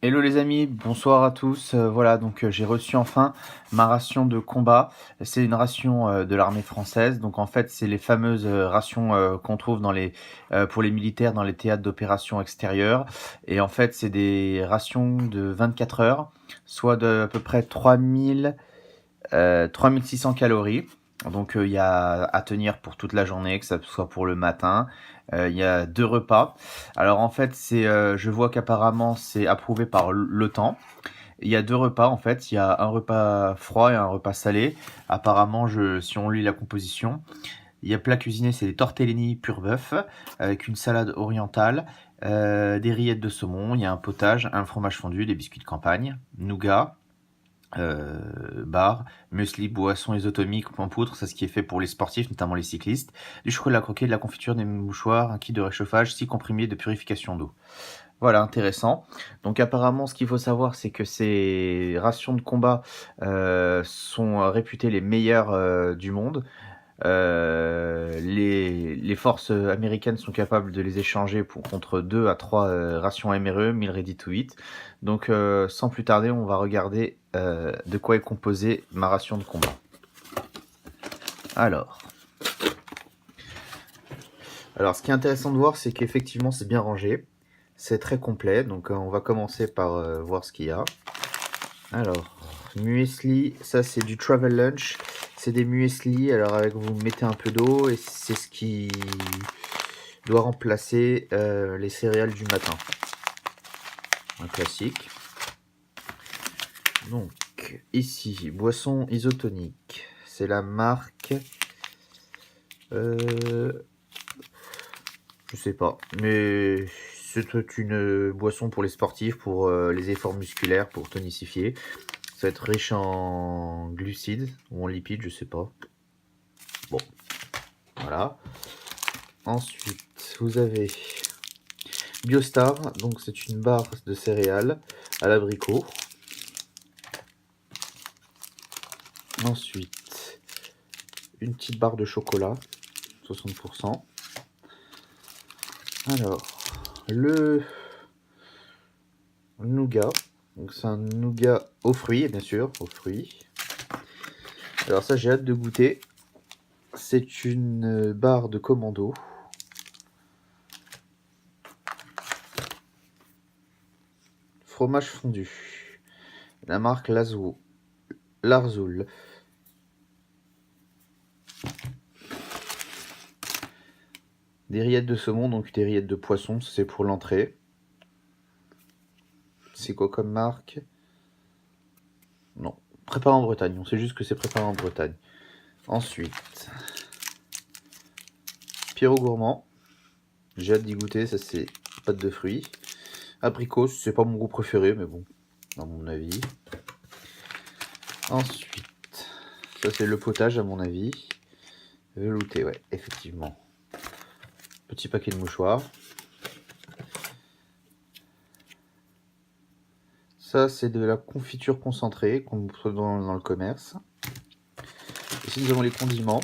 Hello les amis, bonsoir à tous. Voilà, donc j'ai reçu enfin ma ration de combat. C'est une ration de l'armée française. Donc en fait, c'est les fameuses rations qu'on trouve pour les militaires dans les théâtres d'opérations extérieures. Et en fait, c'est des rations de 24 heures, soit de à peu près 3600 calories. Donc il y a à tenir pour toute la journée, que ça soit pour le matin. Il y a 2 repas. Alors en fait, je vois qu'apparemment c'est approuvé par l'OTAN. Il y a 2 repas en fait. Il y a un repas froid et un repas salé. Apparemment, si on lit la composition, il y a plat cuisiné, c'est des tortellini pur bœuf avec une salade orientale, des rillettes de saumon. Il y a un potage, un fromage fondu, des biscuits de campagne, nougat, bar, muesli, boisson isotomique en poudre, c'est ce qui est fait pour les sportifs, notamment les cyclistes, du chocolat croqué, de la confiture, des mouchoirs, un kit de réchauffage, 6 comprimés de purification d'eau. Voilà, intéressant. Donc apparemment, ce qu'il faut savoir, c'est que ces rations de combat sont réputées les meilleures du monde. Les forces américaines sont capables de les échanger contre 2 à 3 rations MRE, Meal Ready to Eat. Donc sans plus tarder, on va regarder de quoi est composée ma ration de combat. Alors, ce qui est intéressant de voir, c'est qu'effectivement c'est bien rangé. C'est très complet, donc on va commencer par voir ce qu'il y a. Alors, muesli, ça c'est du travel lunch. C'est des muesli, alors vous mettez un peu d'eau et c'est ce qui doit remplacer les céréales du matin. Un classique. Donc, ici, boisson isotonique. C'est la marque... je sais pas, mais c'est une boisson pour les sportifs, pour les efforts musculaires, pour tonifier. Ça va être riche en glucides ou en lipides, je sais pas. Bon, voilà. Ensuite, vous avez Biostar, donc c'est une barre de céréales à l'abricot. Ensuite, une petite barre de chocolat, 60%. Alors, le nougat, donc c'est un nougat aux fruits, bien sûr, aux fruits. Alors ça, j'ai hâte de goûter. C'est une barre de commando. Fromage fondu. La marque Larzoul. Des rillettes de saumon, donc des rillettes de poisson, c'est pour l'entrée. C'est quoi comme marque? Non, préparé en Bretagne, on sait juste que c'est préparé en Bretagne. Ensuite, Pierrot Gourmand. J'ai hâte d'y goûter, ça c'est pâte de fruits. Abricot, c'est pas mon goût préféré, mais bon, à mon avis. Ensuite, ça c'est le potage à mon avis. Velouté, ouais, effectivement. Petit paquet de mouchoirs. Ça c'est de la confiture concentrée qu'on trouve dans le commerce. Ici nous avons les condiments,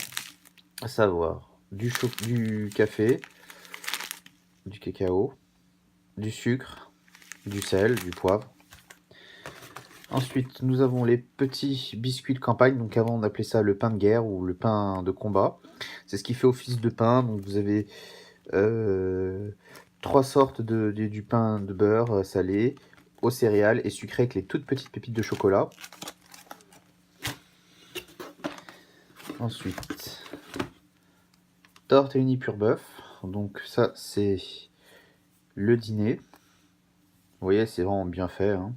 à savoir du café, du cacao, du sucre, du sel, du poivre. Ensuite, nous avons les petits biscuits de campagne. Donc avant, on appelait ça le pain de guerre ou le pain de combat. C'est ce qui fait office de pain. Donc vous avez 3 sortes du pain de beurre salé, aux céréales et sucré avec les toutes petites pépites de chocolat. Ensuite, tortellini pur bœuf. Donc ça, c'est le dîner. Vous voyez, c'est vraiment bien fait, hein.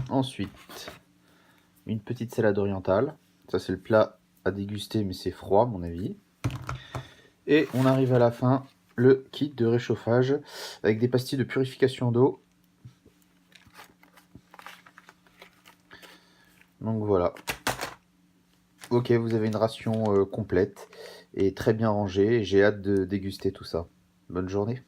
Ensuite, une petite salade orientale. Ça, c'est le plat à déguster, mais c'est froid, à mon avis. Et on arrive à la fin, le kit de réchauffage avec des pastilles de purification d'eau. Donc voilà. Ok, vous avez une ration complète et très bien rangée. J'ai hâte de déguster tout ça. Bonne journée.